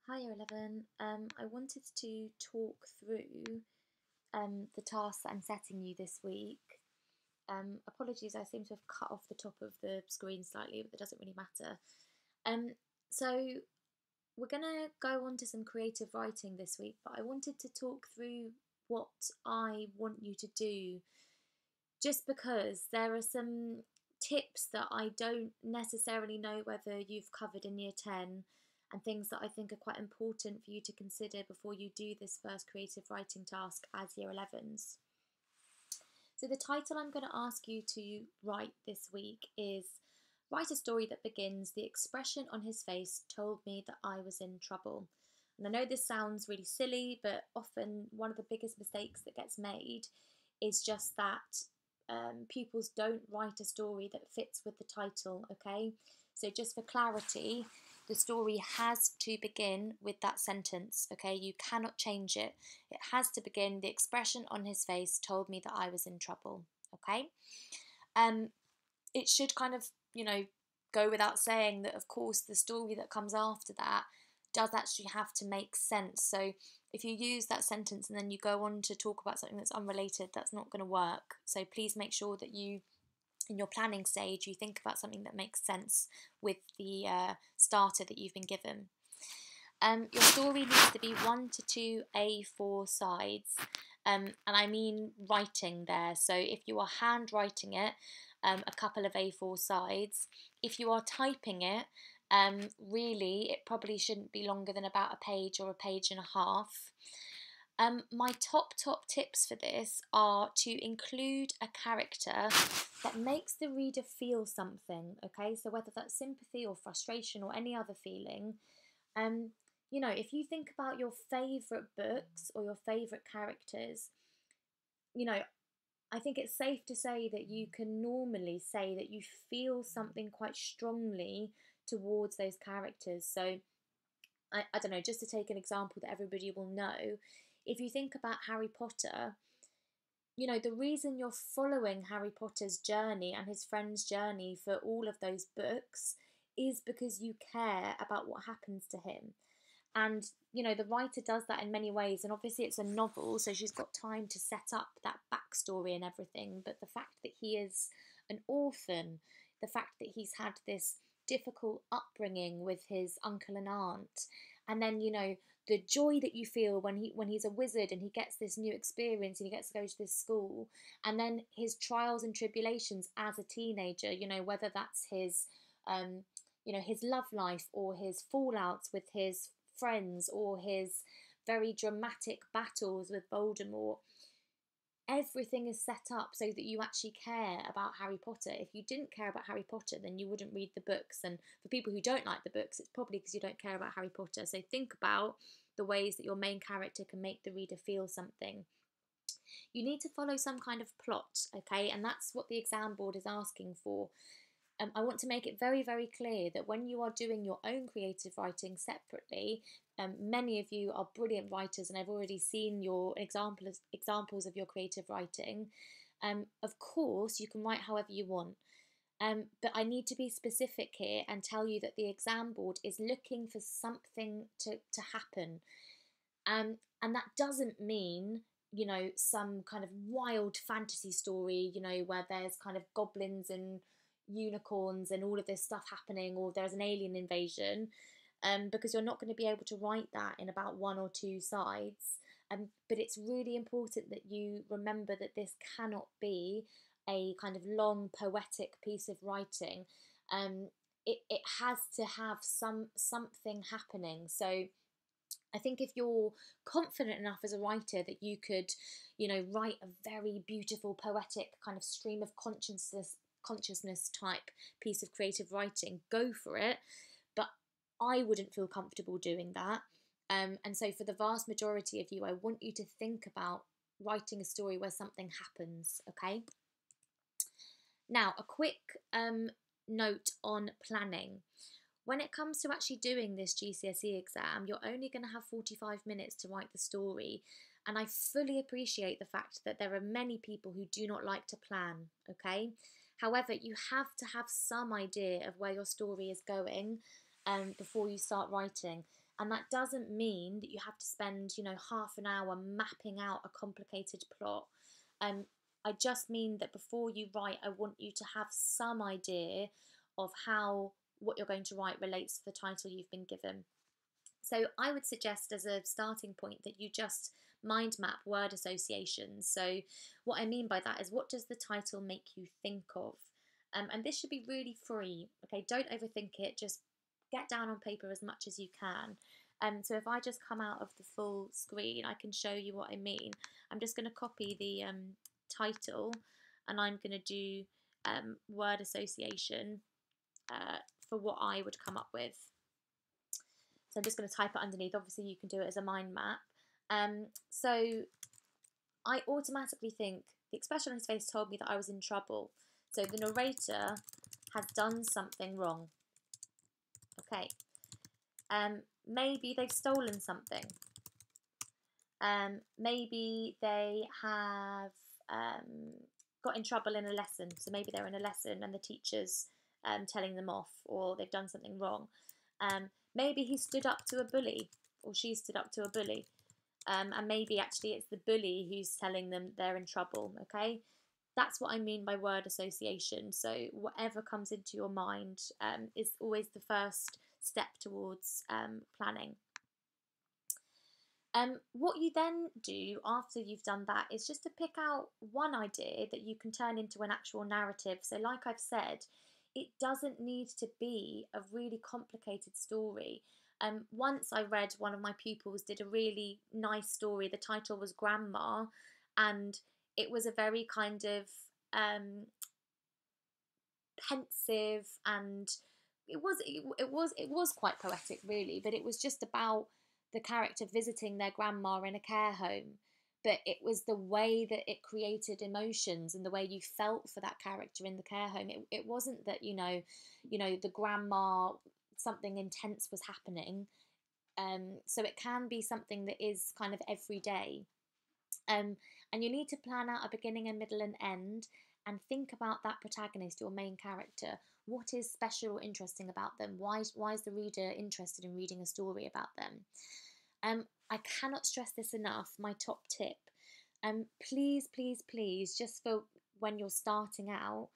Hi, Y11. I wanted to talk through the tasks that I'm setting you this week. Apologies, I seem to have cut off the top of the screen slightly, but that doesn't really matter. Um, so we're going to go on to some creative writing this week, but I wanted to talk through what I want you to do just because there are some tips that I don't necessarily know whether you've covered in year 10 and things that I think are quite important for you to consider before you do this first creative writing task as year 11s. So the title I'm going to ask you to write this week is Write a story that begins, the expression on his face told me that I was in trouble. And I know this sounds really silly, but often one of the biggest mistakes that gets made is just that pupils don't write a story that fits with the title, okay? So just for clarity, the story has to begin with that sentence, okay? You cannot change it. It has to begin, the expression on his face told me that I was in trouble, okay? It should kind of, go without saying that, of course, the story that comes after that does actually have to make sense. So if you use that sentence and then you go on to talk about something that's unrelated, that's not going to work. So please make sure that you, in your planning stage, you think about something that makes sense with the starter that you've been given. Your story needs to be 1 to 2 A4 sides, and I mean writing there. So if you are handwriting it, a couple of A4 sides. If you are typing it, really it probably shouldn't be longer than about a page or a page and a half. My top tips for this are to include a character that makes the reader feel something, okay? So whether that's sympathy or frustration or any other feeling, if you think about your favourite books or your favourite characters, I think it's safe to say that you can normally say that you feel something quite strongly towards those characters. So, I don't know, just to take an example that everybody will know, if you think about Harry Potter, the reason you're following Harry Potter's journey and his friend's journey for all of those books is because you care about what happens to him. And, the writer does that in many ways. And obviously, it's a novel, so she's got time to set up that backstory and everything. But the fact that he is an orphan, the fact that he's had this difficult upbringing with his uncle and aunt, and then, the joy that you feel when he's a wizard and he gets this new experience and he gets to go to this school, and then his trials and tribulations as a teenager, whether that's his his love life or his fallouts with his friends or his very dramatic battles with Voldemort. Everything is set up so that you actually care about Harry Potter. If you didn't care about Harry Potter, then you wouldn't read the books. And for people who don't like the books, it's probably because you don't care about Harry Potter. So think about the ways that your main character can make the reader feel something. You need to follow some kind of plot, okay? And that's what the exam board is asking for. I want to make it very, very clear that when you are doing your own creative writing separately, many of you are brilliant writers, and I've already seen your examples of your creative writing. Of course, you can write however you want, but I need to be specific here and tell you that the exam board is looking for something to happen. And that doesn't mean, some kind of wild fantasy story, where there's kind of goblins and unicorns and all of this stuff happening, or there's an alien invasion, because you're not going to be able to write that in about 1 or 2 sides. But it's really important that you remember that this cannot be a kind of long poetic piece of writing. It has to have something happening. So I think if you're confident enough as a writer that you could, write a very beautiful, poetic kind of stream of consciousness type piece of creative writing, go for it. But I wouldn't feel comfortable doing that. And so for the vast majority of you, I want you to think about writing a story where something happens, okay? Now, a quick note on planning. When it comes to actually doing this GCSE exam, you're only going to have 45 minutes to write the story. And I fully appreciate the fact that there are many people who do not like to plan, okay? However, you have to have some idea of where your story is going before you start writing. And that doesn't mean that you have to spend, half an hour mapping out a complicated plot. I just mean that before you write, I want you to have some idea of how what you're going to write relates to the title you've been given. So I would suggest as a starting point that you just mind map word associations. So what I mean by that is, what does the title make you think of? And this should be really free. Okay, don't overthink it. Just get down on paper as much as you can. So if I just come out of the full screen, I can show you what I mean. I'm just going to copy the title, and I'm going to do word association for what I would come up with. So I'm just going to type it underneath. Obviously, you can do it as a mind map. So I automatically think the expression on his face told me that I was in trouble. So the narrator has done something wrong. Okay. Maybe they've stolen something. Maybe they have got in trouble in a lesson. So maybe they're in a lesson and the teacher's telling them off, or they've done something wrong. Maybe he stood up to a bully, or she stood up to a bully. And maybe actually it's the bully who's telling them they're in trouble, okay? That's what I mean by word association. So whatever comes into your mind is always the first step towards planning. What you then do after you've done that is just to pick out one idea that you can turn into an actual narrative. So like I've said, it doesn't need to be a really complicated story. Once I read, one of my pupils did a really nice story. The title was Grandma, and it was a very kind of pensive, and it was quite poetic really, but it was just about the character visiting their grandma in a care home. But it was the way that it created emotions and the way you felt for that character in the care home. It wasn't that the grandma, something intense was happening. So it can be something that is kind of everyday. And you need to plan out a beginning, a middle, and end, and think about that protagonist, your main character. What is special or interesting about them? Why is the reader interested in reading a story about them? I cannot stress this enough. My top tip. Please, please, please, just for when you're starting out,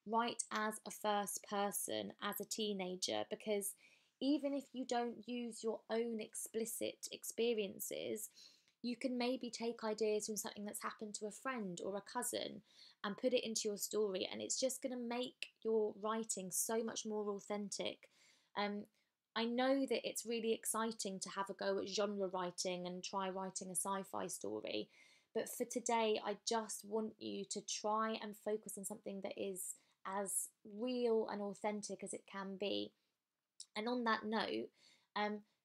write as a first person, as a teenager, because even if you don't use your own explicit experiences, you can maybe take ideas from something that's happened to a friend or a cousin and put it into your story, and it's just going to make your writing so much more authentic. I know that it's really exciting to have a go at genre writing and try writing a sci-fi story, but for today, I just want you to try and focus on something that is as real and authentic as it can be. And on that note,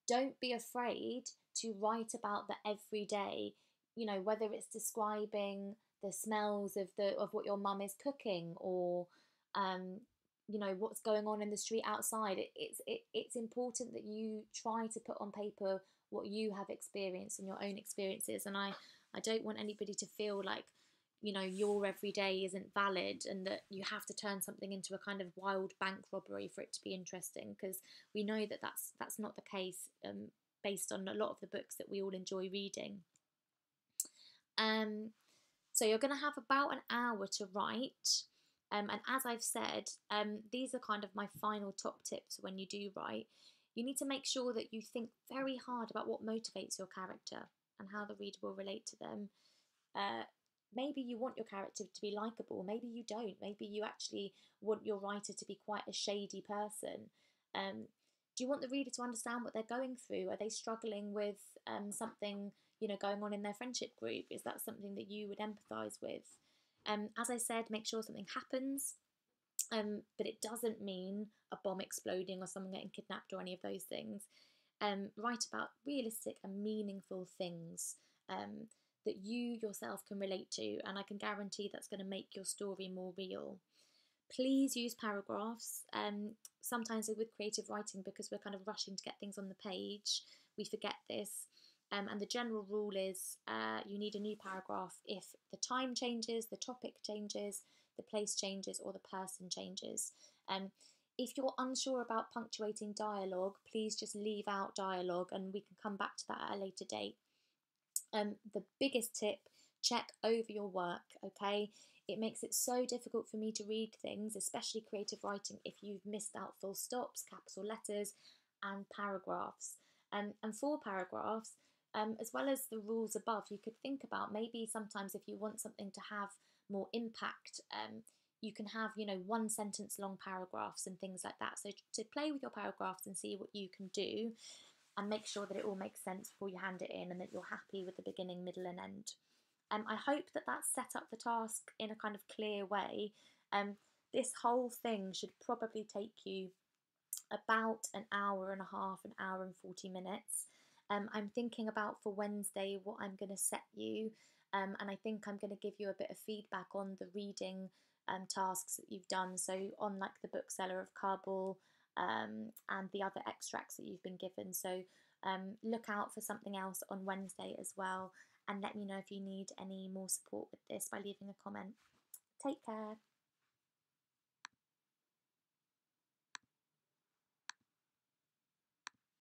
don't be afraid to write about the everyday, whether it's describing the smells of what your mum is cooking, or what's going on in the street outside. It's important that you try to put on paper what you have experienced and your own experiences. And I don't want anybody to feel like your everyday isn't valid and that you have to turn something into a kind of wild bank robbery for it to be interesting, because we know that that's not the case, based on a lot of the books that we all enjoy reading. So you're going to have about an hour to write, and as I've said, these are kind of my final top tips when you do write. You need to make sure that you think very hard about what motivates your character and how the reader will relate to them. Maybe you want your character to be likeable, maybe you don't. Maybe you actually want your writer to be quite a shady person. Do you want the reader to understand what they're going through? Are they struggling with something going on in their friendship group? Is that something that you would empathise with? As I said, make sure something happens, but it doesn't mean a bomb exploding or someone getting kidnapped or any of those things. Write about realistic and meaningful things that you yourself can relate to, and I can guarantee that's going to make your story more real. Please use paragraphs. Sometimes with creative writing, because we're kind of rushing to get things on the page, we forget this. And the general rule is you need a new paragraph if the time changes, the topic changes, the place changes, or the person changes. If you're unsure about punctuating dialogue, please just leave out dialogue and we can come back to that at a later date. The biggest tip, check over your work, okay? It makes it so difficult for me to read things, especially creative writing, if you've missed out full stops, capital letters, and paragraphs. And for paragraphs, as well as the rules above, you could think about maybe sometimes if you want something to have more impact, you can have, you know, one sentence long paragraphs and things like that. So to play with your paragraphs and see what you can do and make sure that it all makes sense before you hand it in and that you're happy with the beginning, middle, and end. I hope that that's set up the task in a kind of clear way. This whole thing should probably take you about an hour and a half, an hour and 40 minutes. I'm thinking about for Wednesday what I'm going to set you, and I think I'm going to give you a bit of feedback on the reading tasks that you've done. So on like the bookseller of Kabul and the other extracts that you've been given. So look out for something else on Wednesday as well, and let me know if you need any more support with this by leaving a comment. Take care.